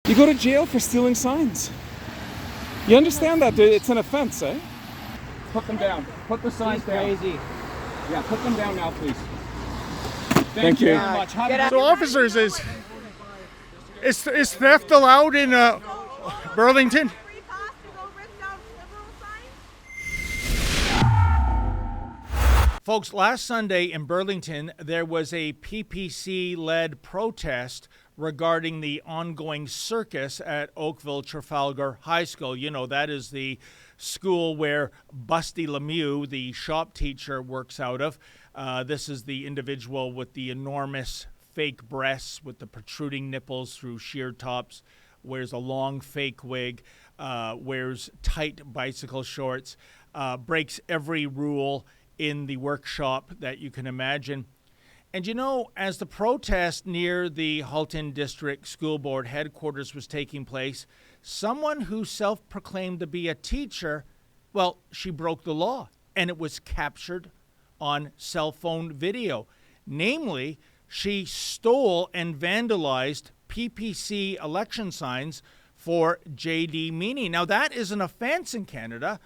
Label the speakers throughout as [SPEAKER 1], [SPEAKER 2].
[SPEAKER 1] You go to jail for stealing signs. You understand that it's an offense, eh? Put them down. Put the signs down.
[SPEAKER 2] Crazy.
[SPEAKER 1] Yeah, put them down now, please. Thank you very much.
[SPEAKER 3] So officers, is theft allowed in Burlington? Folks, last Sunday in Burlington, there was a PPC-led protest regarding the ongoing circus at Oakville Trafalgar High School. You know, that is the school where Busty Lemieux, the shop teacher, works out of. This is the individual with the enormous fake breasts with the protruding nipples through sheer tops, wears a long fake wig, wears tight bicycle shorts, breaks every rule in the workshop that you can imagine. And you know, as the protest near the Halton District School Board headquarters was taking place, someone who self-proclaimed to be a teacher, well, she broke the law, and it was captured on cell phone video. Namely, she stole and vandalized PPC election signs for J.D. Meany. Now, that is an offense in Canada.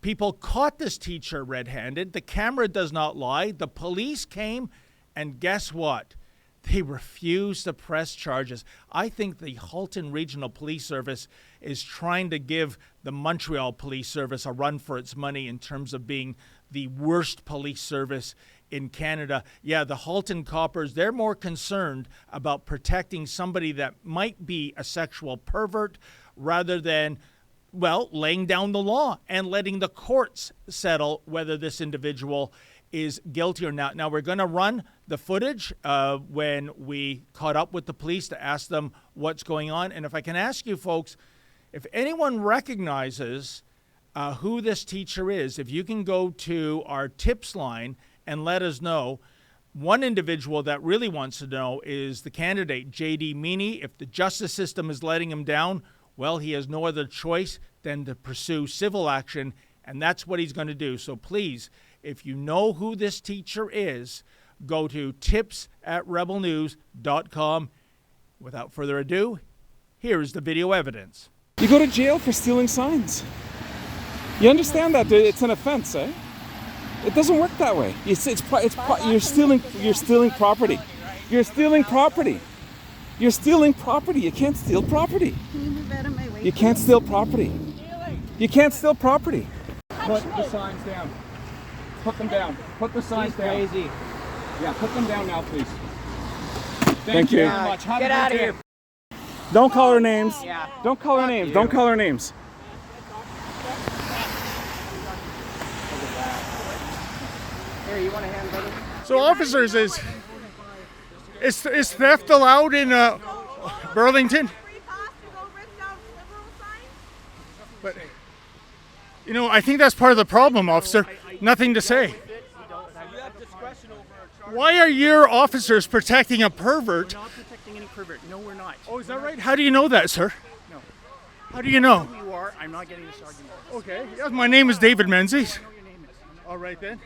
[SPEAKER 3] People caught this teacher red-handed. The camera does not lie. The police came, and guess what? They refused to press charges. I think the Halton Regional Police Service is trying to give the Montreal Police Service a run for its money in terms of being the worst police service in Canada. Yeah, the Halton coppers, they're more concerned about protecting somebody that might be a sexual pervert rather than, well, laying down the law and letting the courts settle whether this individual is guilty or not. Now, we're going to run the footage when we caught up with the police to ask them what's going on. And if I can ask you folks, if anyone recognizes who this teacher is, if you can go to our tips line and let us know. One individual that really wants to know is the candidate, J.D. Meany. If the justice system is letting him down, well, he has no other choice than to pursue civil action, and that's what he's going to do. So please, if you know who this teacher is, go to tips@rebelnews.com. Without further ado, here is the video evidence.
[SPEAKER 1] You go to jail for stealing signs. You understand that it's an offense, eh? It doesn't work that way. You're stealing property. You're stealing property. You're stealing property. You can't steal property. You can't steal property. You can't steal property. Put the signs down. Put them down. Put the signs down.
[SPEAKER 2] Crazy.
[SPEAKER 1] Yeah, put them down now, please. Thank you very much.
[SPEAKER 2] Get out of here.
[SPEAKER 1] Don't call her names.
[SPEAKER 2] Yeah.
[SPEAKER 1] Don't call her names. Don't call her names.
[SPEAKER 2] Here, you want a hand, brother?
[SPEAKER 3] So officers, is theft allowed in Burlington? But, you know, I think that's part of the problem, officer. Nothing to say. Why are your officers protecting a pervert?
[SPEAKER 4] We're not protecting any pervert. No, we're not.
[SPEAKER 3] Oh, is that right? How do you know that, sir?
[SPEAKER 4] No.
[SPEAKER 3] How do you know?
[SPEAKER 4] Who you are, I'm not getting this argument.
[SPEAKER 3] Okay. Yes, my name is David Menzies.
[SPEAKER 4] I know your name is.
[SPEAKER 3] All right, then.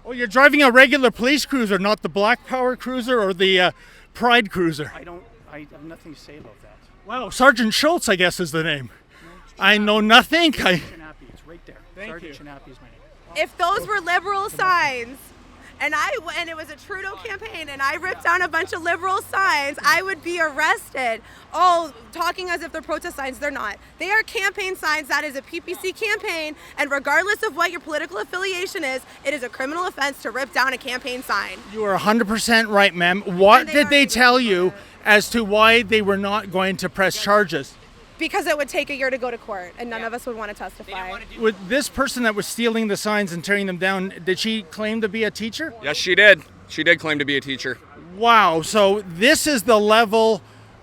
[SPEAKER 3] Oh, you're driving a regular police cruiser, not the Black Power cruiser or the Pride cruiser.
[SPEAKER 4] I have nothing to say about that.
[SPEAKER 3] Wow, Sergeant Schultz, I guess, is the name. I know nothing.
[SPEAKER 4] Chinappy, it's right there. Sergeant Chinappy is my name.
[SPEAKER 5] If those were liberal signs, and it was a Trudeau campaign, and I ripped down a bunch of liberal signs, I would be arrested. Oh, talking as if they're protest signs, they're not. They are campaign signs. That is a PPC campaign, and regardless of what your political affiliation is, it is a criminal offense to rip down a campaign sign.
[SPEAKER 3] You are 100% right, ma'am. What did they tell you as to why they were not going to press charges?
[SPEAKER 5] Because it would take a year to go to court, and none of us would want to testify.
[SPEAKER 3] With this person that was stealing the signs and tearing them down, did she claim to be a teacher?
[SPEAKER 6] Yes, she did. She did claim to be a teacher.
[SPEAKER 3] Wow, so this is the level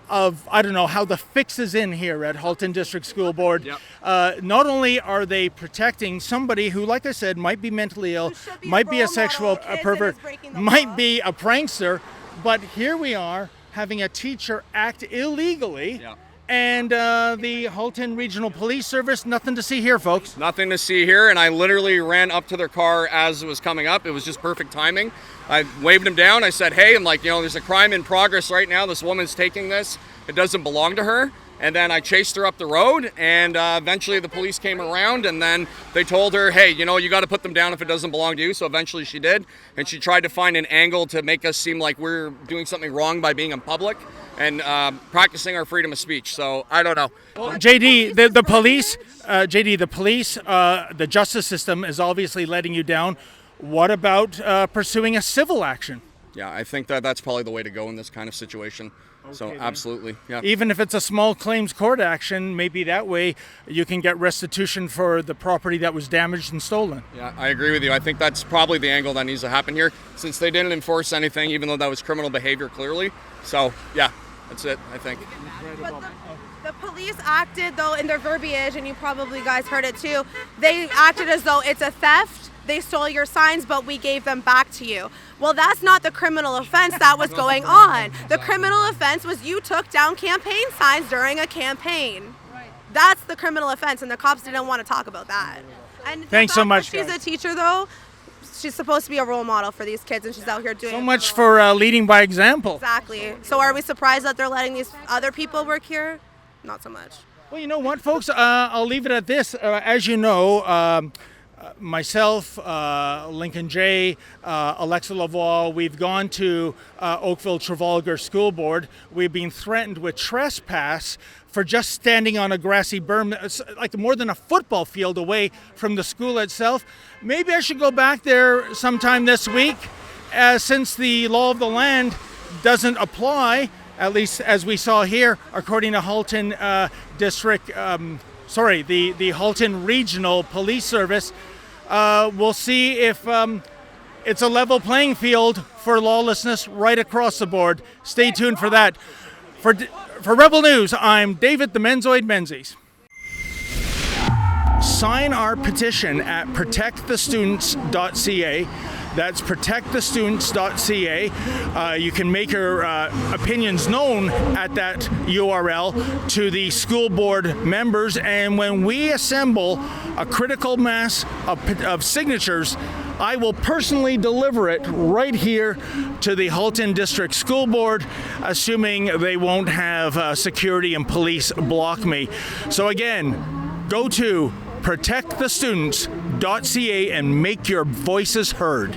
[SPEAKER 3] of, I don't know, how the fix is in here at Halton District School Board.
[SPEAKER 6] Yep.
[SPEAKER 3] Not only are they protecting somebody who, like I said, might be mentally ill, might be a sexual pervert, might be a prankster, but here we are having a teacher act illegally.
[SPEAKER 6] Yeah.
[SPEAKER 3] And the Halton Regional Police Service, nothing to see here, folks.
[SPEAKER 6] Nothing to see here, and I literally ran up to their car as it was coming up. It was just perfect timing. I waved them down. I said, hey, I'm like, there's a crime in progress right now. This woman's taking this. It doesn't belong to her. And then I chased her up the road, and eventually the police came around, and then they told her, hey, you know, you got to put them down if it doesn't belong to you. So eventually she did, and she tried to find an angle to make us seem like we're doing something wrong by being in public and practicing our freedom of speech. So I don't know.
[SPEAKER 3] Well, JD, the police, the justice system is obviously letting you down. What about pursuing a civil action?
[SPEAKER 6] Yeah, I think that's probably the way to go in this kind of situation. So absolutely, yeah.
[SPEAKER 3] Even if it's a small claims court action, maybe that way you can get restitution for the property that was damaged and stolen.
[SPEAKER 6] Yeah, I agree with you. I think that's probably the angle that needs to happen here, since they didn't enforce anything, even though that was criminal behavior clearly. So yeah, that's it, I think.
[SPEAKER 5] But the police acted, though, in their verbiage, and you probably guys heard it too, they acted as though it's a theft. They stole your signs, but we gave them back to you. Well, that's not the criminal offense that was going on. The criminal offense was you took down campaign signs during a campaign. That's the criminal offense, and the cops didn't want to talk about that. And
[SPEAKER 3] Thanks so much,
[SPEAKER 5] She's
[SPEAKER 3] guys.
[SPEAKER 5] a teacher, though. She's supposed to be a role model for these kids, and she's out here doing
[SPEAKER 3] So
[SPEAKER 5] it
[SPEAKER 3] much for leading by example.
[SPEAKER 5] Exactly. So are we surprised that they're letting these other people work here? Not so much.
[SPEAKER 3] Well, you know what, folks? I'll leave it at this. As you know, myself, Lincoln J., Alexa Lavoie, we've gone to Oakville Trafalgar School Board. We've been threatened with trespass for just standing on a grassy berm, like more than a football field away from the school itself. Maybe I should go back there sometime this week, since the law of the land doesn't apply, at least as we saw here, according to Halton the Halton Regional Police Service. We'll see if it's a level playing field for lawlessness right across the board. Stay tuned for that. For Rebel News, I'm David the Menzoid Menzies. Sign our petition at protectthestudents.ca. That's protectthestudents.ca. You can make your opinions known at that URL to the school board members, and when we assemble a critical mass of signatures, I will personally deliver it right here to the Halton District School Board, assuming they won't have security and police block me. So again, go to protectthestudents.ca and make your voices heard.